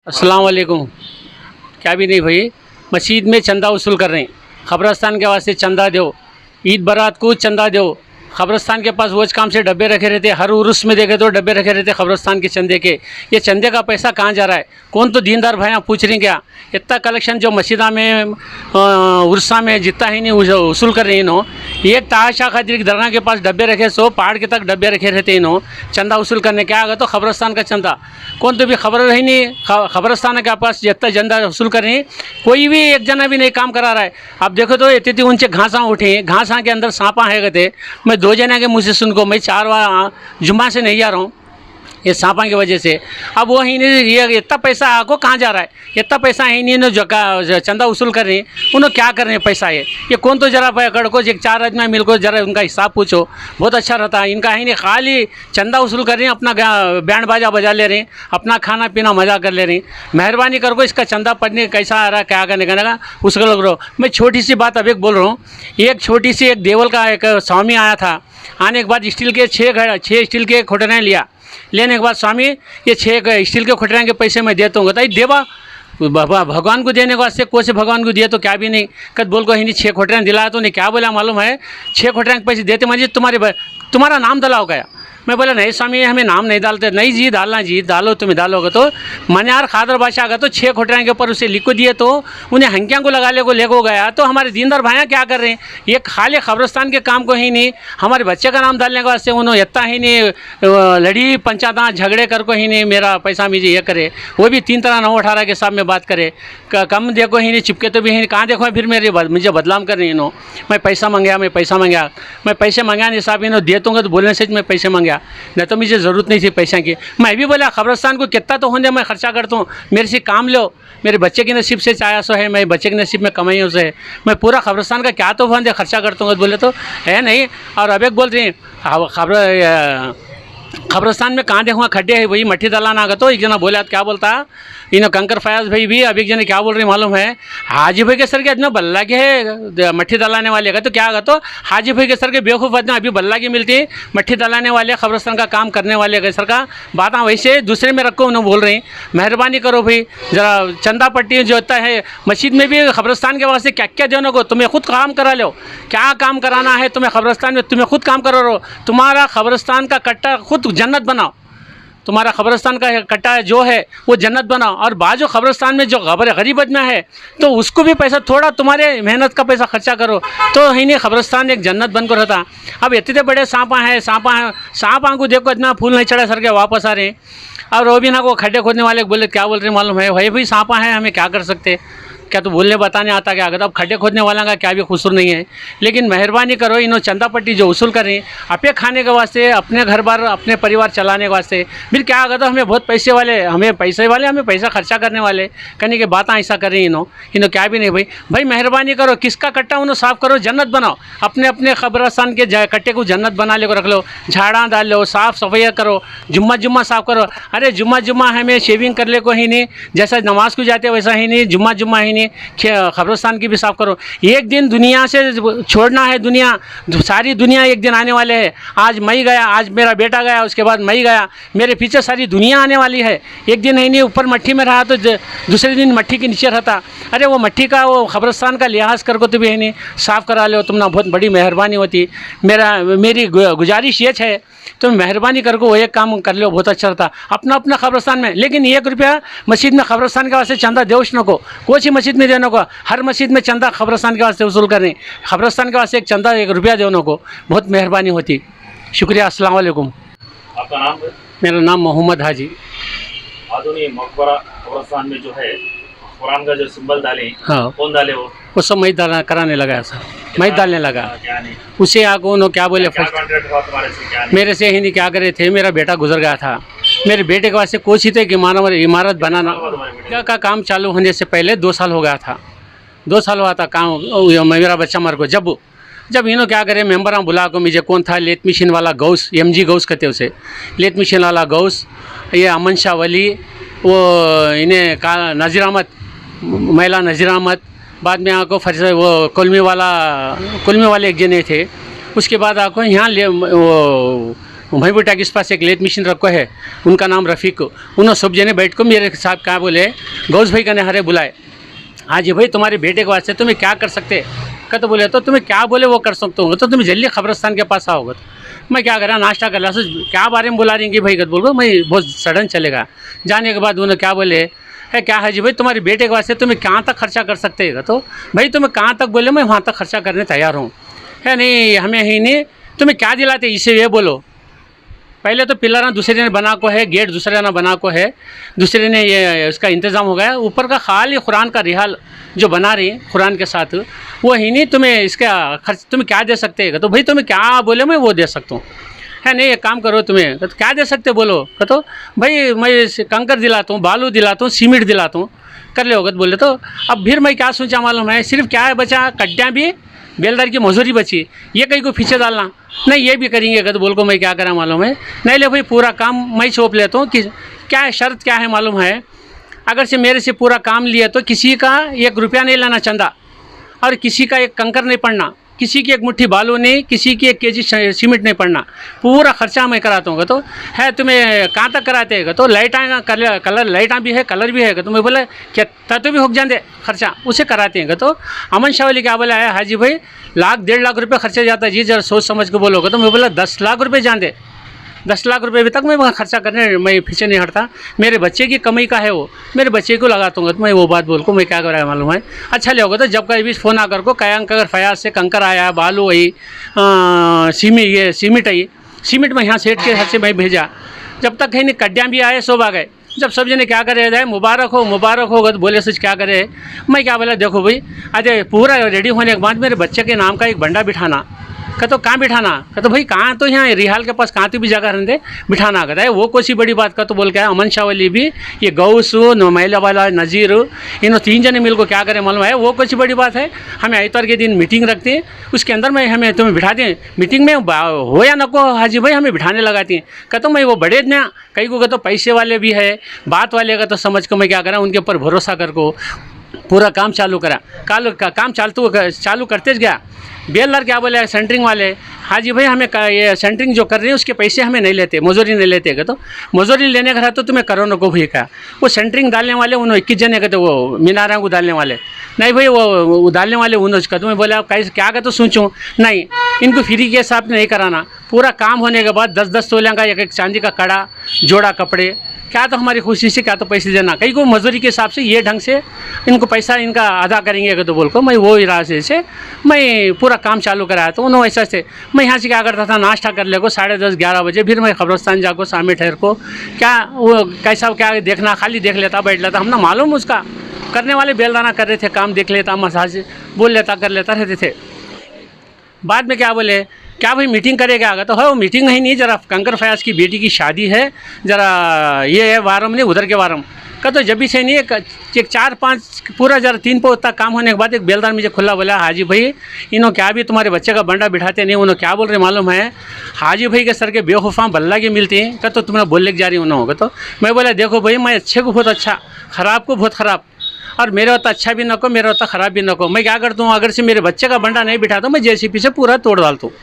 अस्सलाम वालेकुम। क्या भी नहीं भाई, मस्जिद में चंदा वसूल कर रहे हैं। ख़बरस्तान के वास्ते चंदा दो, ईद बारात को चंदा दो। ख़बरस्तान के पास वो काम से डब्बे रखे रहते, हर उर्स में देखे तो डब्बे रखे रहते ख़बरस्तान के चंदे के। ये चंदे का पैसा कहाँ जा रहा है? कौन तो दीनदार भाई पूछ रही क्या? इतना कलेक्शन जो मस्जिदा में उर्सा में जितना ही नहीं वसूल कर रही इन्हों। एक ताशा खातिर दरगाह के पास डब्बे रखे, सो पहाड़ के तक डब्बे रखे रहते इन्हों चंदा वसूल करने। क्या आगा तो ख़बरस्तान का चंदा कौन तो भी खबर ही नहीं। ख़बरस्तान के पास जितना चंदा वसूल कर रही, कोई भी एक जना भी नहीं काम करा रहा है। आप देखो तो इतनी ऊंचे घासा उठे, घासा के अंदर सांपा है गए। मैं 2 जना के मुँह से सुन को, मैं 4 बार जुम्मा से नहीं जा रहा हूँ ये सांपा की वजह से। अब वो ही नहीं, ये इतना पैसा आपको कहाँ जा रहा है? इतना पैसा ही नहीं जो चंदा वसूल कर रही हैं, उन्होंने क्या कर रहे हैं पैसा? ये कौन तो जरा पकड़ को 4 आदमी मिल को जरा उनका हिसाब पूछो, बहुत अच्छा रहता है। इनका ही नहीं, खाली चंदा वसूल कर रही हैं, अपना बैंड बाजा बजा ले रही हैं, अपना खाना पीना मजा कर ले रही हैं। मेहरबानी कर को इसका चंदा पड़ने कैसा आ रहा है, क्या करने का उसको लोग रहो। मैं छोटी सी बात अब एक बोल रहा हूँ। एक छोटी सी एक देवल का एक स्वामी आया था। आने के बाद स्टील के 6 स्टील के खोटने लिया। लेने के बाद स्वामी ये 6 स्टील के खोटने के पैसे मैं देता हूँ। बताइए देवा भगवान को देने के वास्ते को से भगवान को दिया तो क्या भी नहीं कद बोल को ही नहीं 6 खोटने दिलाया तो नहीं क्या बोला मालूम है? 6 खोटने के पैसे देते मुझे तुम्हारा नाम दलाओ गया। मैं बोला नहीं स्वामी हमें नाम नहीं डालते। नहीं जी डालना जी, डालो तुम्हें डालोगे तो। मैंने यार खादर बादशाह का तो 6 खोटने के ऊपर उसे लिख को दिए तो उन्हें हंकियाँ को लगा ले को गया। तो हमारे दीनदार भाइयाँ क्या कर रहे हैं? ये खाली ख़बरस्तान के काम को ही नहीं, हमारे बच्चे का नाम डालने के वास्ते उन्होंने इतना ही नहीं लड़ी पंचायत झगड़े कर को ही नहीं मेरा पैसा मुझे ये करे। वो भी 3 तरह 9-18 के साथ में बात करे, कम देखो ही नहीं, चिपके तो भी ही नहीं। कहाँ देखो फिर मुझे बदनाम कर रही इन्हों। मैं पैसा मंगाया, मैं पैसे मंगाया नहीं साहब, इन्हों दे दूँगा तो बोलने से मैं पैसे मंगाया, नहीं तो मुझे ज़रूरत नहीं थी पैसा की। मैं भी बोला ख़बरस्तान को कितना तो होने मैं खर्चा करता हूँ, मेरे से काम लो। मेरे बच्चे के नसीब से चाया सो है, मैं बच्चे के नसीब में कमाई उसे है। मैं पूरा ख़बरस्तान का क्या तो फंदे खर्चा करता हूँ बोले तो है नहीं। और अब एक बोल रही ख़बरस्तान में कहाँ देखूँगा खड्डे है, वही मट्टी दलाना आगा। तो एक जना बोला क्या बोलता इन कंकर फयाज भाई भी। अब एक जने क्या बोल रहे मालूम है? हाजी भाई के सर के आदमी बल्ला के है मट्टी दलाने वाले का। तो क्या आगा तो हाजी भाई के सर के बेवकूफ़ आदमी अभी बल्ला की मिलती मट्टी दलाने वाले ख़बरस्तान का काम करने वाले के सर का बात वैसे दूसरे में रखो उन्होंने बोल रही। मेहरबानी करो भाई, ज़रा चंदा पट्टी जो होता है मस्जिद में भी ख़बरस्तान के वास्ते क्या क्या देने को, तुम्हें खुद काम करा लो। क्या काम कराना है तुम्हें ख़बरस्तान में, तुम्हें खुद काम करो रहो। तुम्हारा ख़बरस्तान का कट्टा खुद जन्नत बनाओ, तुम्हारा ख़बरस्तान का कट्टा जो है वो जन्नत बनाओ। और बाजू ख़बरस्तान में जो गरीब आदमी है तो उसको भी पैसा थोड़ा तुम्हारे मेहनत का पैसा खर्चा करो तो ही नहीं ख़बरस्तान एक जन्नत बनकर रहता। अब इतने बड़े सांपा को देखो इतना फूल नहीं चढ़ा सर के वापस आ रहे हैं। और वो भी ना को खड्डे खोदने वाले बोले क्या बोल रहे मालूम है? भाई भाई सांपा है, हमें क्या कर सकते, क्या तो बोलने बताने आता क्या? अगर अब खड्डे खोदने वाला का क्या भी कसूर नहीं है। लेकिन मेहरबानी करो इन्हों चंदा पट्टी जो वसूल कर रही हैं अपने खाने के वास्ते, अपने घर बार अपने परिवार चलाने के वास्ते। फिर क्या आगा तो हमें बहुत पैसे वाले हमें पैसा खर्चा करने वाले कहने के बात ऐसा कर रही हैं इन्हों क्या भी नहीं। भाई मेहरबानी करो, किसका कट्टा उन्होंने साफ़ करो, जन्नत बनाओ। अपने अपने ख़बरस्तान के कट्टे को जन्नत बना ले को रख लो, झाड़ा डाल लो, साफ़ सफाई करो, जुम्मा साफ़ करो। अरे जुम्मा हमें शेविंग कर ले को ही नहीं, जैसा नमाज को जाते वैसा ही नहीं, जुम्मा ही नहीं, ख़बरस्तान की भी साफ़ करो। एक दिन दुनिया से छोड़ना है, सारी दुनिया एक दिन आने वाले है। आज मैं गया, आज मेरा बेटा गया, उसके बाद मैं गया, मेरे पीछे सारी दुनिया आने वाली है। एक दिन है नहीं ऊपर मट्टी में रहा तो दूसरे दिन मट्टी के नीचे रहता। अरे वो मट्टी का वो ख़बरस्तान का लिहाज कर को तो भी है नहीं साफ़ करा लो, तुमने बहुत बड़ी मेहरबानी होती। मेरी गुजारिश ये है तुम मेहरबानी करके वो एक काम कर लो, बहुत अच्छा रहता अपना अपना ख़बरस्तान में। लेकिन 1 रुपया मस्जिद में ख़बरस्तान के वास्ते चंदा देवश नको, कोई मस्जिद में देने को, हर मस्जिद में चंदा ख़बरस्तान के वास्ते वसूल करने, ख़बरस्तान के वास्ते एक चंदा 1 रुपया देने को बहुत मेहरबानी होती। शुक्रिया। अस्सलाम वालेकुम। आपका नाम? मेरा नाम मोहम्मद हाजी। आधुनिक मकबरा क़ब्रिस्तान में जो है कुरान का जो सिंबल डाले, हाँ कौन डाले वो सब मैं कराने लगा ऐसा, मैं डालने लगा। क्या नहीं उसे आगे उन्होंने क्या बोले क्या कॉन्ट्रैक्ट हुआ तुम्हारे से? क्या नहीं मेरे से ही नहीं क्या करे थे, मेरा बेटा गुजर गया था। मेरे बेटे के वास्ते कोशिश थी कि इमारत बनाना का काम चालू होने से पहले 2 साल हो गया था। 2 साल हुआ था काम, मेरा बच्चा मर को जब इन्हों क्या करे मेंबर बुला को, मुझे कौन था लेत मशीन वाला गौस, MG गौस कहते उसे, लेत मशीन वाला गौस, ये अमन शाह वली, वो इन्हें का नज़ीर अहमद, महिला नज़ीर अहमद, बाद में आको वो कुलमी वाले एक जने थे। उसके बाद आको यहाँ वो महबूब टैक्स पास एक लेथ मशीन रखो है, उनका नाम रफ़ीक। उन्होंने सब जने बैठ को मेरे साथ क्या बोले, गौस भाई का हरे बुलाए, हाँ जी भाई तुम्हारे बेटे के वास्ते तुम्हें क्या कर सकते। तो बोले तो तुम्हें क्या बोले वो कर सकते हो, तो तुम्हें जल्दी कब्रस्तान के पास आओगे। तो मैं क्या करा, नाश्ता कर रहा, क्या बारे में बुला रही कि भाई बोल रहा मैं बहुत सडन चलेगा। जाने के बाद उन्होंने क्या बोले है, क्या है जी भाई तुम्हारे बेटे के वास्ते तुम्हें कहाँ तक खर्चा कर सकते हैं। तो भाई तुम्हें कहाँ तक बोले, मैं वहाँ तक खर्चा करने तैयार हूँ। है नहीं हमें ही नहीं, तुम्हें क्या दिलाते इसे ये बोलो। पहले तो पिलर दूसरे ने बना को है, गेट दूसरे ने बना को है, दूसरे ने ये उसका इंतज़ाम हो गया। ऊपर का खाली कुरान का रिहाल जो बना रही कुरान के साथ, वो ही नहीं तुम्हें इसका खर्च तुम्हें क्या दे सकते हैं। तो भाई तुम्हें क्या बोले मैं वो दे सकता हूँ। है नहीं एक काम करो तुम्हें, तो क्या दे सकते बोलो। तो भाई मैं कंकर दिलाता हूँ, बालू दिलाता हूँ, सीमेंट दिलाता हूँ, कर ले होगा। तो बोले तो अब फिर मैं क्या सोचा मालूम है, सिर्फ क्या है बचा, कड्डियाँ भी बेलदार की मजदूरी बची, ये कहीं को पीछे डालना नहीं, ये भी करेंगे। तो बोल को मैं क्या करा मालूम है, नहीं ले भाई पूरा काम मैं सौंप लेता हूँ। कि क्या है शर्त क्या है मालूम है, अगर से मेरे से पूरा काम लिया तो किसी का 1 रुपया नहीं लेना चंदा, और किसी का एक कंकर नहीं पड़ना, किसी की एक मुट्ठी बालू नहीं, किसी की 1 केजी सीमेंट नहीं पड़ना, पूरा खर्चा मैं कराता हूँ। तो है तुम्हें कहाँ तक कराते हैं। तो लाइटा कलर लाइटा भी है, कलर भी है। तो मैं बोला क्या तो भी हो जाते खर्चा, उसे कराते हैं। तो अमन शाह वाली क्या बोला है, हाजी भाई 1-1.5 लाख रुपये खर्चा जाता है जी, जरा सोच समझ के बोलोगे। तो मैं बोला 10 लाख रुपये जान दे, 10 लाख रुपये अभी तक मैं खर्चा करने मैं पीछे नहीं हटता। मेरे बच्चे की कमाई का है वो, मेरे बच्चे को लगाता हूँ। तो मैं वो बात बोल को मैं क्या कर रहा है मालूम है, अच्छा ले होगा। तो जब कभी भी फ़ोन आकर को कयांक अगर फयाज से कंकर आया, बालू आई, सीमेंट आई, सीमेंट में यहाँ सेठ के हाथ से मैं भेजा, जब तक कहीं नहीं कड्डियाँ भी आए सब आ गए। जब सब जने क्या करे जाए मुबारक हो तो बोले सच क्या करे। मैं क्या बोला, देखो भाई अरे पूरा रेडी होने के बाद मेरे बच्चे के नाम का एक बंडा बिठाना। तो कहाँ बिठाना, तो भाई कहाँ, तो यहाँ रिहाल के पास कहाँ तो भी जगह रहते बिठाना। कहता है वो कोई बड़ी बात का। तो बोल क्या अमन शाह वाली भी ये गौस मैला वाला नज़ीर इन 3 जने मिल को क्या करें मालूम है, वो कोई बड़ी बात है। हमें आइतवार के दिन मीटिंग रखते हैं, उसके अंदर में हमें तुम्हें बिठाते हैं, मीटिंग में हो या नको हाजी भाई हमें बिठाने लगाती हैं। कहता मैं वो बड़े ना कई को कहते पैसे वाले भी है, बात वाले का तो समझ को मैं क्या करा, उनके ऊपर भरोसा कर को पूरा काम चालू करा। काम चालू करते गया। बेलदार क्या बोले सेंटरिंग वाले, हाजी भाई हमें ये सेंटरिंग जो कर रहे हैं उसके पैसे हमें नहीं लेते, मजदूरी नहीं लेते। तो मजदूरी लेने का था तो तुम्हें करो नको भाई का। वो सेंटरिंग डालने वाले उन्होंने 21 जने कहते, वो मीनारा को डालने वाले नहीं भाई, वो डालने वाले उन्होंने का। तुम्हें बोले आप कैसे क्या का, तो सोचूँ नहीं, इनको फ्री के हिसाब नहीं कराना। पूरा काम होने के बाद 10-10 तोले का एक चांदी का कड़ा, जोड़ा कपड़े, क्या तो हमारी खुशी से क्या तो पैसे देना, कहीं को मजदूरी के हिसाब से ये ढंग से इनको पैसा इनका अदा करेंगे। तो बोल को मैं वो इरादे से मैं पूरा काम चालू कराया। तो उन्होंने ऐसा से मैं यहाँ से क्या करता था, नाश्ता कर ले को 10:30-11 बजे, फिर मैं कब्रस्तान जाको सामने ठहर को क्या वो कैसा क्या देखना, खाली देख लेता, बैठ लेता। हमने मालूम उसका करने वाले बेलदाना कर रहे थे, काम देख लेता, मसाज बोल लेता, कर लेता रहते थे। बाद में क्या बोले, क्या भाई मीटिंग करेगा आगे। तो है वो मीटिंग ही नहीं, जरा कंकर फयाज की बेटी की शादी है, जरा ये है वारम नहीं उधर के वारम का। तो जब भी से नहीं एक 4-5 पूरा जरा 3 पोत तक काम होने के बाद एक बेलदार मुझे खुला बोला, हाजी भाई इन्हों क्या भी तुम्हारे बच्चे का बंडा बिठाते नहीं। उन्होंने क्या बोल रहे मालूम है, हाजी भाई के सर के बेवकूफ़ा बल्ला के मिलते हैं का। तो तुम्हें बोलने के जा रही उन्होंने होगा। तो मैं बोला देखो भाई मैं अच्छे को बहुत अच्छा, ख़राब को बहुत ख़राब, और मेरे होता अच्छा भी न को, मेरा होता ख़राब भी न को। मैं क्या करता हूँ, अगर से मेरे बच्चे का बंडा नहीं बिठाता मैं JCB से पूरा तोड़ डालता हूँ।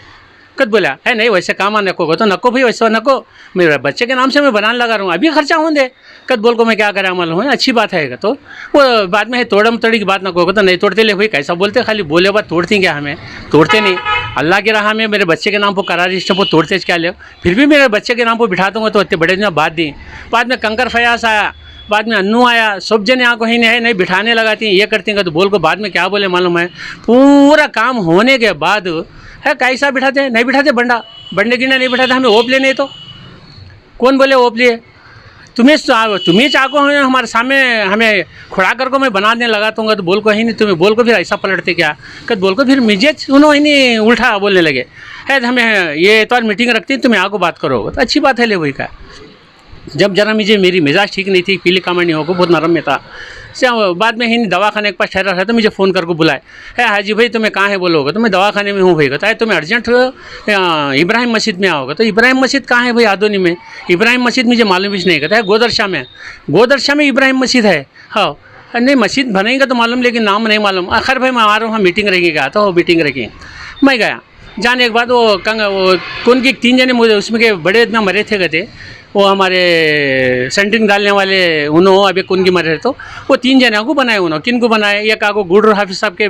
कद बोला है नहीं वैसे काम आ नको, तो नको भाई वैसे नको, मेरे बच्चे के नाम से मैं बनाने लगा रहा हूँ, अभी खर्चा हों दे। कद बोल को मैं क्या करा मालूम है, अच्छी बात है। तो वो बाद में तोड़म तोड़ी की बात नको, तो नहीं तोड़ते ले भाई कैसा बोलते, खाली बोले बात तोड़ती क्या, हमें तोड़ते नहीं। अल्लाह की राह में मेरे बच्चे के नाम पर करार रजिस्टर पर तोड़ते क्या ले, फिर भी मेरे बच्चे के नाम पर बिठाता हूँ। तो इतने बड़े दिन बात दी, बाद में कंकर फयास आया, बाद में अन्नू आया, सब जने आँखों ही नहीं बिठाने लगाती हैं, ये करती हैं। तो बोल को बाद में क्या बोले मालूम है, पूरा काम होने के बाद है कैसा बिठाते नहीं बिठाते, बंडे गिरने नहीं बिठाते, हमें ओप लेने। तो कौन बोले ओप लिए, तुम्हें चाको हमारे सामने हमें खुड़ा कर को मैं बनाने लगाता। तो बोल को ही नहीं, तुम्हें बोल को फिर ऐसा पलटते क्या, कद बोल को फिर मुझे उन्होंने ही नहीं उल्टा बोलने लगे, है हमें ये तो मीटिंग रखती तुम्हें आगो बात करो। तो अच्छी बात है ले वही का। जब जरा मुझे मेरी मिजाज ठीक नहीं थी, पीली कामड़ नहीं होगा, बहुत नरम में था से, बाद में ही दवाखाने के पास ठहरा था। तो मुझे फ़ोन करके बुलाए, है हाजी भाई तुम्हें कहाँ है बोलोगे। तो मैं दवाखाने में हूँ भाई। कहता है तुम्हें अर्जेंट इब्राहिम मस्जिद में आओगे। तो इब्राहिम मस्जिद कहाँ है भाई, आदोनी में। इब्राहिम मस्जिद मुझे मालूम भी नहीं। कहता है गोदरशाह में इब्राहिम मस्जिद है। हाँ नहीं मस्जिद बनेगा तो मालूम, लेकिन नाम नहीं मालूम। आखिर भाई मैं आ रहा हूँ, मीटिंग रहेगी क्या, तो मीटिंग रखी। मैं गया, जाने के बाद वो कौन की 3 जने मुझे उसमें के बड़े इतना मरे थे कहते, वो हमारे सेंटरिंग डालने वाले उन्होंने अभी कौन की मरे तो वो 3 जने को बनाए, उन्होंने किन को बनाए, या का को गुडर हाफिज साहब के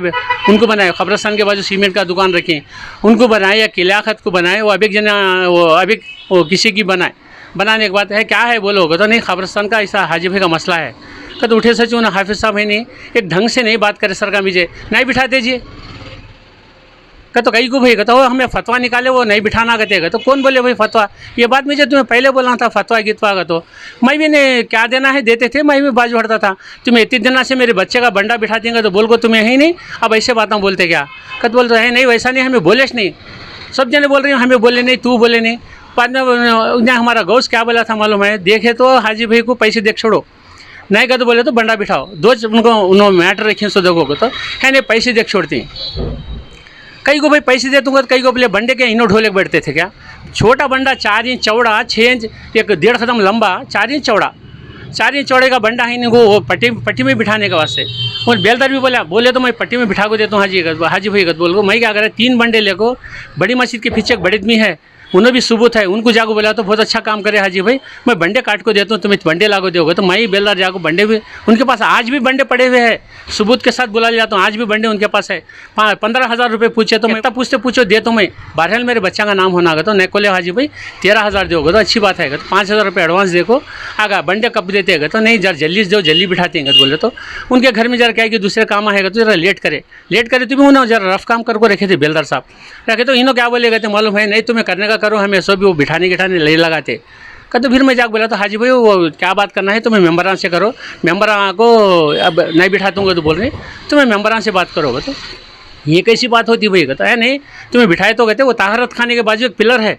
उनको बनाए, खबरस्तान के बाजू सीमेंट का दुकान रखी उनको बनाए, या किलाखत को बनाए, वो अभी एक जना वो किसी की बनाए। बनाने के बाद है क्या है बोलो तो नहीं खबरस्तान का ऐसा हाजी भाई का मसला है। कद उठे सच ना हाफिज साहब है नहीं, एक ढंग से नहीं बात करे सरकार मुझे नहीं बिठा दीजिए। तो कहीं को भाई कहता वो हमें फतवा निकाले वो नहीं बिठाना कहते, तो कौन बोले भाई फतवा, ये बात मुझे तुम्हें पहले बोलना था फतवा गितवा का। तो मैं भी ने क्या देना है देते थे, मैं भी बाजू हटता था। तुम्हें इतने दिन से मेरे बच्चे का बंडा बिठा देंगे तो बोल को तुम्हें है ही नहीं, अब ऐसे बातें बोलते क्या। कद बोलते है नहीं वैसा नहीं, हमें बोले नहीं, सब जने बोल रही हूँ हमें बोले नहीं, तू बोले नहीं। बाद में हमारा गौस क्या बोला था मालूम है, देखे तो हाजी भाई को पैसे देख छोड़ो, नहीं का तो बोले तो बंडा बिठाओ, दो उनको उन्होंने मैटर रखे सो देखो तो है नहीं पैसे देख छोड़ती। कई को भाई पैसे दे दूंगा तो कई को बोले बंडे के इनो ढोले बैठते थे क्या। छोटा बंडा 4 इंच चौड़ा, 6 इंच 1.5 कदम लंबा, 4 इंच चौड़ा, 4 इंच चौड़े का बंडा है इनको वो पट्टी में बिठाने के वास्ते। और बेलदार भी बोले तो मैं पट्टी में बिठा को देता हूँ हाजी भाई का बोल को। मैं क्या करें 3 बंडे लेको, बड़ी मस्जिद के पीछे एक बड़ी आदमी है उन्हें भी सबूत है, उनको जाको बोला तो बहुत अच्छा काम करे हाजी भाई, मैं बंडे काट को देता हूँ तुम्हें बंडे लागो दोगे। तो मैं ही बेलदार जाको बंडे भी उनके पास आज भी बंडे पड़े हुए हैं, सबूत के साथ बुला ले जाता हूँ, आज भी बंडे उनके पास है। 15,000 रुपये पूछे तो मैं पूछो दे तो मैं बहरहाल मेरे बच्चा का नाम होना तो नहीं कोले हाजी भाई 13,000 दोगे तो अच्छी बात है। तो 5,000 रुपये एडवांस देखो आगा बंडे कब देते हैं तो नहीं जरा जल्दी दो जल्दी बिठाते हैं बोले। तो उनके घर में जरा क्या है कि दूसरे काम आएगा तो जरा लेट करे तो भी उन्होंने जरा रफ काम करके रखे थे बेलदार साहब रखे। तो इन्हों क्या बोले थे मालूम है नहीं तुम्हें करने का करो, हमें सब भी वो बिठाने ले लगाते। तो फिर मैं जाकर बोला तो हाजी भाई वो क्या बात करना है तुम्हें मेम्बरान से करो, मेम्बरान को अब नहीं बिठा दूंगा तो बोल रहे तुम्हें मेम्बरान से बात करोगे। तो ये कैसी बात होती भाई कहता है नहीं तुम्हें बिठाए तो कहते वो ताहरत खाने के बाजू एक पिलर है,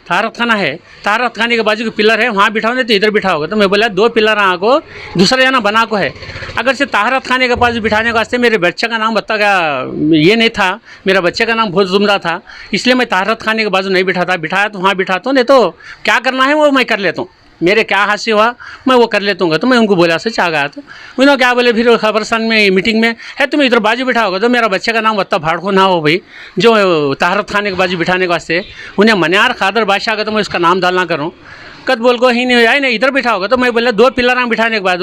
ताहरत खाना है, ताहरत खाने के बाजू के पिलर है वहाँ बिठाओ नहीं तो इधर बिठाओगे। तो मैं बोला 2 पिलर को दूसरा जना बना को है, अगर से ताहरत खाने के पास बिठाने के वास्ते मेरे बच्चे का नाम बता गया ये नहीं था, मेरा बच्चे का नाम बहुत जुमरा था इसलिए मैं ताहरत खाने के बाजू नहीं बिठाता, बिठाया तो वहाँ बिठाता हूँ, नहीं तो क्या करना है वो मैं कर लेता हूँ, मेरे क्या हाथ से हुआ मैं वो कर लेता हूँ। तो मैं उनको बोला सच आ गया। तो उन्होंने क्या बोले फिर खबरस्तान में मीटिंग में है तुम्हें इधर बाजू बिठाओगे तो मेरा बच्चे का नाम बत्ता भाड़को ना हो भाई, जो ताहरत खाने के बाजू बिठाने के वास्ते उन्हें मनियार खादर बादशाह का तो मैं उसका नाम डालना करूँ। कद बोल को ही नहीं आए नहीं इधर बिठाओगे। तो मैं बोला 2 पिलर बिठाने के बाद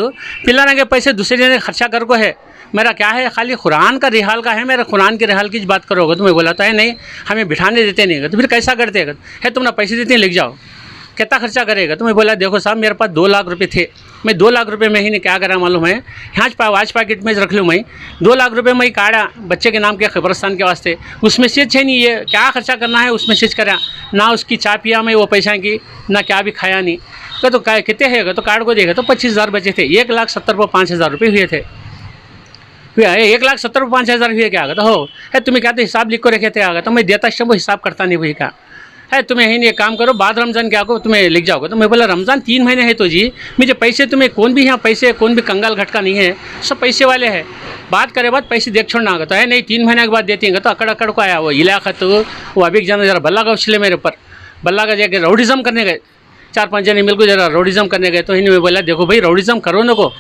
पिलर के पैसे दूसरे जने खर्चा कर को है, मेरा क्या है खाली कुरान का रिहाल का है, मेरा कुरान के रिहाल की बात करोगे। तो मैं बोला तो है नहीं हमें बिठाने देते नहीं। तो फिर कैसा करते है तुम ना पैसे देते हैं लिख जाओ कितना खर्चा करेगा। तो मैं बोला देखो साहब मेरे पास 2 लाख रुपये थे, मैं 2 लाख रुपये में ही नहीं क्या करा मालूम है, यहाँ वाच पैकेट में रख लूँ मैं 2 लाख रुपये मैं काटा बच्चे के नाम के खबरस्तान के वास्ते, उसमें से है नहीं ये क्या खर्चा करना है उसमें से करा ना, उसकी चाय पिया मैं वो पैसा की ना क्या भी खाया नहीं। तो कितने है तो कार्ड को देखा तो 25,000 बचे थे, 1,70,000 रुपये हुए थे, 1,70,000 हुए क्या तो हो है तुम्हें क्या तो हिसाब लिख को रखे थे आगा। तो मैं देता वो हिसाब करता नहीं हुई क्या है तुम्हें ही नहीं एक काम करो बाद रमज़ान क्या को तुम्हें लिख जाओगे। तो मैं बोला रमज़ान 3 महीने है तो जी मुझे पैसे तुम्हें कौन भी यहाँ पैसे कौन भी कंगाल घटका नहीं है, सब पैसे वाले हैं, बात करे बाद पैसे देख छोड़ना होगा। तो है नहीं 3 महीने के बाद देती हैं तो अकड़ को आया वो इलाकत वो अभी जाना जरा बल्ला का उछले मेरे ऊपर, बल्ला का जाके रौडिज़म करने गए 4-5 जने मिलकर जरा रौडिज़म करने गए। तो इन्हें बोला देखो भाई रौडिज़म करो न को,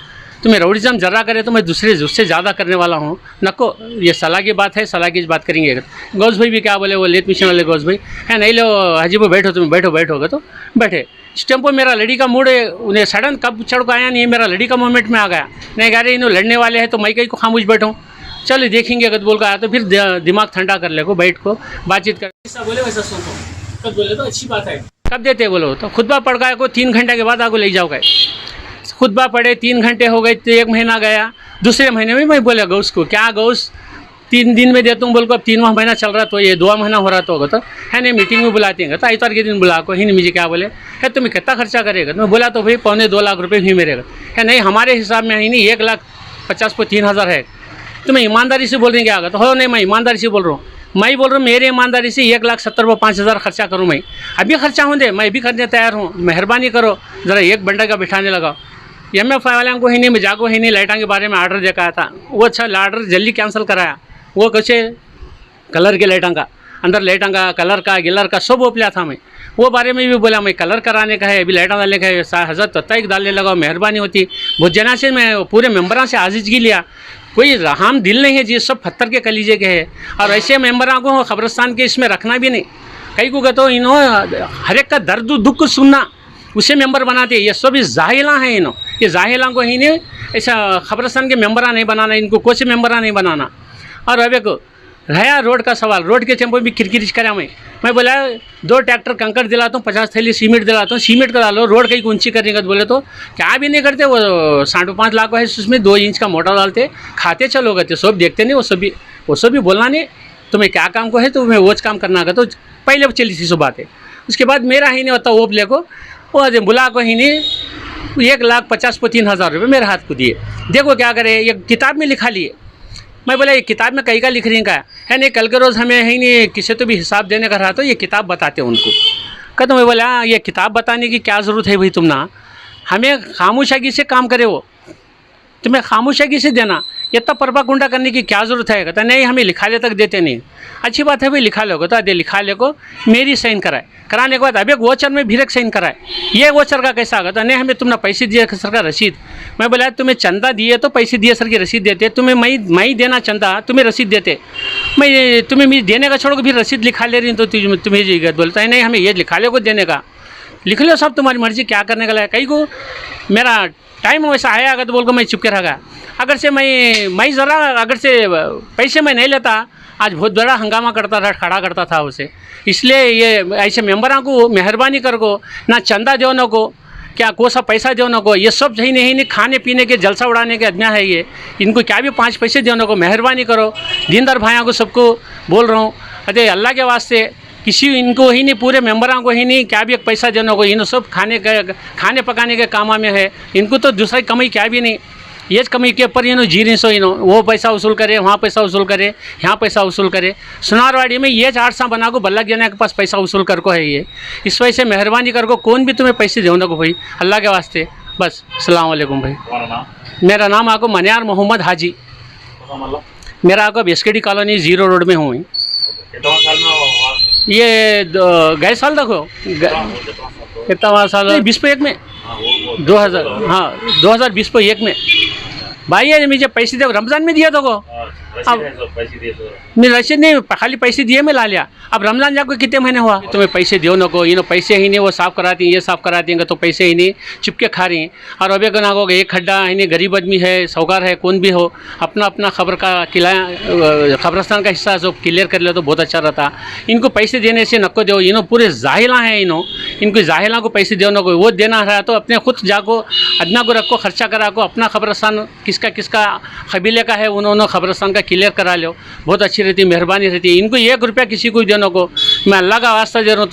तुम्हें रौडिज़म जरा करे तो मैं दूसरे उससे ज़्यादा करने वाला हूँ नको, ये सलाह की बात है सलाह की बात करेंगे। गौस भाई भी क्या बोले वो लेट मिशन वाले गौस भाई है नहीं लो हाजी भाई बैठो तुम्हें बैठोगे तो बैठे। इस टेम्पो मेरा लड़ी का मूड उन्हें सडन कब चढ़ को आया नहीं, मेरा लड़ी का मोमेंट में आ गया नहीं कह रहे इन्हों लड़ने वाले हैं तो मैं कहीं को खामोश बैठूँ, चलो देखेंगे अगर बोल कर आया तो फिर दिमाग ठंडा कर ले को बैठ को बातचीत कर ऐसा बोले वैसा सुनो कब बोले तो अच्छी बात है। कब देते बोलो तो खुतबा पढ़ गए को 3 घंटे के बाद आगो ले जाओ गए, खुतबा पढ़े 3 घंटे हो गए तो 1 महीना गया, दूसरे महीने में मैं बोला गौस को क्या गौस 3 दिन में देता हूँ बोल को, अब 3वां महीना चल रहा तो ये 2वां महीना हो रहा तो होगा तो है नहीं मीटिंग में बुलाते हैं तो इतवार के दिन बुला को ही नहीं मुझे क्या बोले है तुम्हें कितना खर्चा करेगा। तो मैं बोला तो भाई 2.25 लाख रुपये भी मेरे है नहीं हमारे हिसाब में ही नहीं 1,50,000 को 3,000 है, तुम्हें ईमानदारी से बोल रहे क्या तो हो नहीं मैं ईमानदारी से बोल रहा हूँ, मैं बोल रहा हूँ मेरी ईमानदारी से 1,70,000 खर्चा करूँ मैं अभी खर्चा हों दे मैं भी करने तैयार हूँ, मेहरबानी करो ज़रा एक बंडे का बिठाने लगाओ। MF वाले को ही नहीं मैं जाको ही नहीं लाइटा के बारे में ऑर्डर देखा था वो अच्छा ऑर्डर जल्दी कैंसिल कराया, वो कैसे कलर के लाइटा का अंदर लाइटा का कलर का गिलर का सब ओपलिया था मैं वो बारे में भी बोला मैं कलर कराने का है अभी लाइटा डालने का है 1,000 तत्ता डालने लगा मेहरबानी होती बहुत जना से मैं पूरे मेम्बरों से आजिज़गी लिया कोई रहम दिल नहीं है जी, सब पत्थर के कलीजे के है। और ऐसे मेंबरों को खबरस्तान के इसमें रखना भी नहीं। कई को कहते हो इन्हों हर एक का दर्द दुख सुनना, उसे मेंबर बनाते हैं। ये सब जाहिला हैं इन्हों, ये जाहिला को ही नहीं ऐसा खबरस्तान के मेंबरा नहीं बनाना, इनको कुछ मेंबरा नहीं बनाना। और अब एक रहा रोड का सवाल, रोड के टेम्पो भी किरकिरिश करा मैं बोला 2 ट्रैक्टर कंकड़ दिलाता हूँ, 50 थैली सीमेंट दिलाता हूँ, सीमेंट करा लो, रोड कहीं ऊंची करने का तो बोले तो क्या भी नहीं करते। वो 5.5 लाख है, उसमें 2 इंच का मोटर डालते, खाते चलो गए, सब देखते नहीं। वो सब भी बोलना नहीं, तुम्हें क्या काम को है तो तुम्हें वो काम करना का। तो पहले चली थी सो बात है। उसके बाद मेरा ही नहीं होता ओपले को, वो बुला को ही नहीं 1,50,000 रुपये मेरे हाथ को दिए। देखो क्या करे, ये किताब में लिखा लिए। मैं बोला ये किताब में कहीं का लिख रही का है नहीं, कल के रोज़ हमें है नहीं किसी तो भी हिसाब देने का रहा तो ये किताब बताते उनको। कहते मैं बोला ये किताब बताने की क्या ज़रूरत है भाई, तुम ना हमें खामोशागी से काम करे, वो तुम्हें खामोशागी से देना, इतना परवा गुंडा करने की क्या ज़रूरत है। कहता नहीं हमें लिखाले तक देते नहीं। अच्छी बात है भाई, लिखा लो तो आधे लिखाले को मेरी साइन कराए, कराने के बाद अब एक वोचर में भी साइन कराए। ये वोचर का कैसा आगा था, नहीं हमें तुमने पैसे दिए सर का रसीद। मैं बोला तुम्हें चंदा दिए तो पैसे दिए सर की रसीद देते, तुम्हें मैं देना चंदा तुम्हें रसीद देते, मैं तुम्हें मैं देने का छोड़ के भी रसीद लिखा ले रही तो तुम्हें जी बोलता है नहीं हमें ये लिखा ले को देने का, लिख लो सब तुम्हारी मर्जी क्या करने का। कहीं को मेरा टाइम वैसा आया अगर तो बोल को मैं चुप के रहा। अगर से मैं ज़रा अगर से पैसे मैं नहीं लेता आज बहुत बड़ा हंगामा करता था, खड़ा करता था उसे। इसलिए ये ऐसे मेंबरों को मेहरबानी कर को ना चंदा दो न को क्या को सा पैसा दो न को, ये सब सही नहीं खाने पीने के जलसा उड़ाने के आज्ञा है ये। इनको क्या भी 5 पैसे दो न को, मेहरबानी करो। दीनदार भाइयों को सबको बोल रहा हूँ, अरे अल्लाह के वास्ते किसी इनको ही नहीं पूरे मेंबरों को ही नहीं क्या भी एक पैसा देने को, इन सब खाने पकाने के काम में है। इनको तो दूसरा कमाई क्या भी नहीं, ये कमी के ऊपर इन्हों जी रही सो इन्हों वो पैसा वसूल करे, वहाँ पैसा वसूल करे, यहाँ पैसा वसूल करे। सुनारवाड़ी में ये 4 सा बना को बल्ला जना के पास पैसा वसूल कर को है ये। इस वजह से मेहरबानी कर को कौन भी तुम्हें पैसे देना को भाई अल्लाह के वास्ते। बस अस्सलाम वालेकुम भाई। तुम्हारा नाम? मेरा नाम आपको मनियार मोहम्मद हाजी। मेरा आपको एसकेडी कॉलोनी 0 रोड में हूँ। कितना साल में हुआ? ये गए साल देखो कितना साल 20 में 2000 हाँ 2020 में भाई है मुझे पैसे दे रमज़ान में दिया तो को मैं रसीद नहीं खाली पैसे दिए मैं ला लिया। अब रमज़ान जाकर कितने महीने हुआ तुम्हें पैसे दो न को, इन्हों पैसे ही नहीं वो साफ़ कराती हैं, ये साफ़ कराती हैं तो पैसे ही नहीं चिपके खा रही हैं। और अबे को ना हो एक खड्डा है नहीं, गरीब आदमी है साहूकार है कौन भी हो, अपना अपना खबर का किला खबरस्तान का हिस्सा जो क्लियर कर ले तो बहुत अच्छा रहता। इनको पैसे देने से नको दो, इन्हों पूरे जाहिला हैं, इनको जाहिला को पैसे दो नको, वो देना रहा तो अपने खुद जाको अदना को रखो खर्चा करा को, अपना खबरस्तान किसका किसका कबीले का है उन्होंने खबरस्तान का क्लियर करा लो, बहुत अच्छी रहती मेहरबानी रहती है। इनको 1 रुपया किसी को देने को मैं अल्लाह का वास्ता दे रहा हूँ,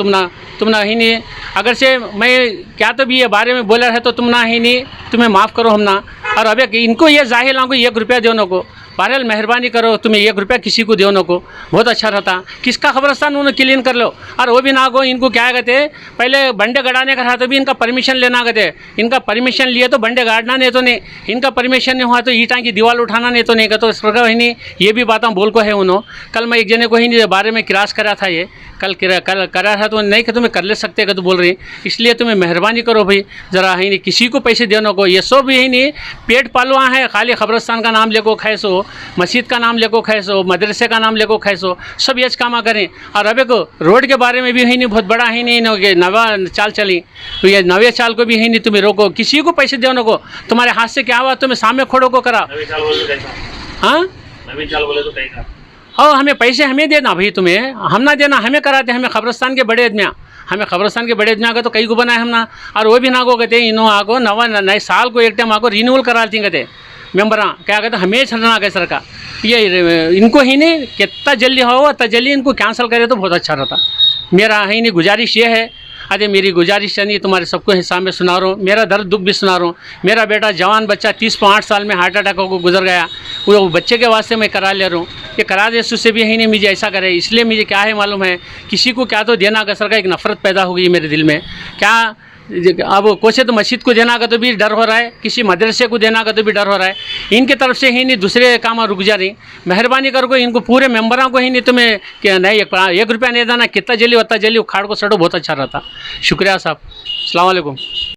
तुम ना ही नहीं अगर से मैं क्या तो भी ये बारे में बोला है तो तुम ना ही नहीं तुम्हें माफ़ करो हम ना। और अब इनको ये जाहिल को 1 रुपया देने को बहरहाल मेहरबानी करो, तुम्हें 1 रुपया किसी को देने को बहुत अच्छा रहता। किसका खबरस्तान उन्होंने क्लीन कर लो। और वो भी ना को इनको क्या कहते पहले बंडे गड़ाने का रहा तो भी इनका परमिशन लेना कहते, इनका परमिशन लिए तो बंडे गाड़ना नहीं तो नहीं, इनका परमिशन नहीं हुआ तो ईटा की दीवार उठाना नहीं तो नहीं कहते सरकार ही नहीं। ये भी बातें बोल को है उन्होंने। कल मैं एक जने को ही नहीं बारे में क्रास करा था, ये कल करा था तो नहीं कि तुम्हें कर ले सकते का तो बोल रही। इसलिए तुम्हें मेहरबानी करो भाई ज़रा ही नहीं किसी को पैसे देने को, ये सब ही नहीं पेट पालवा है खाली खबरस्तान का नाम लेको खाए सो, मस्जिद का नाम लेको खाए सो, मदरसे का नाम लेको खाए सो, सब ये कामा करें। और अब को रोड के बारे में भी है नहीं बहुत बड़ा ही नहीं नवा चाल चली तो ये नवे चाल को भी है नहीं तुम्हें रोको, किसी को पैसे देने को तुम्हारे हाथ से क्या हुआ तुम्हें सामने खोड़ो को करा। हाँ हाँ हमें पैसे हमें देना भाई, तुम्हें हम ना देना, हमें कराते, हमें खबरस्तान के बड़े आदमियाँ, हमें खबरस्तान के बड़े आदमी का तो कई को बनाए हम ना। और वो भी ना को कहते इन्हों आको नवा नए साल को एक टाइम आको रिन्यूअल कराती कहते मेम्बर क्या कहते हमें छड़ना के सर का ये इनको ही नहीं कितना जल्दी हो उतना जल्दी इनको कैंसिल करे तो बहुत अच्छा रहता। मेरा ही नहीं गुजारिश ये है, अरे मेरी गुजारिश नहीं तुम्हारे सबको हिसाब में सुना रहा हूँ, मेरा दर्द दुख भी सुना रहा हूँ। मेरा बेटा जवान बच्चा 30.8 साल में हार्ट अटैक को गुजर गया, वो बच्चे के वास्ते मैं करा ले रहा हूँ, ये करा दे उससे भी है नहीं मुझे ऐसा करे। इसलिए मुझे क्या है मालूम है किसी को क्या तो देना का सर का एक नफ़रत पैदा हो गई मेरे दिल में। क्या अब कोसे तो मस्जिद को देना का तो भी डर हो रहा है, किसी मदरसे को देना का तो भी डर हो रहा है, इनके तरफ से ही नहीं दूसरे काम रुक जा रही। मेहरबानी करो इनको पूरे मेंबरों को ही नहीं तुम्हें क्या नहीं 1 रुपया नहीं देना, कितना जल्दी उतना जल्दी उखाड़ को सड़ो बहुत अच्छा रहता। शुक्रिया साहब, अस्सलाम वालेकुम।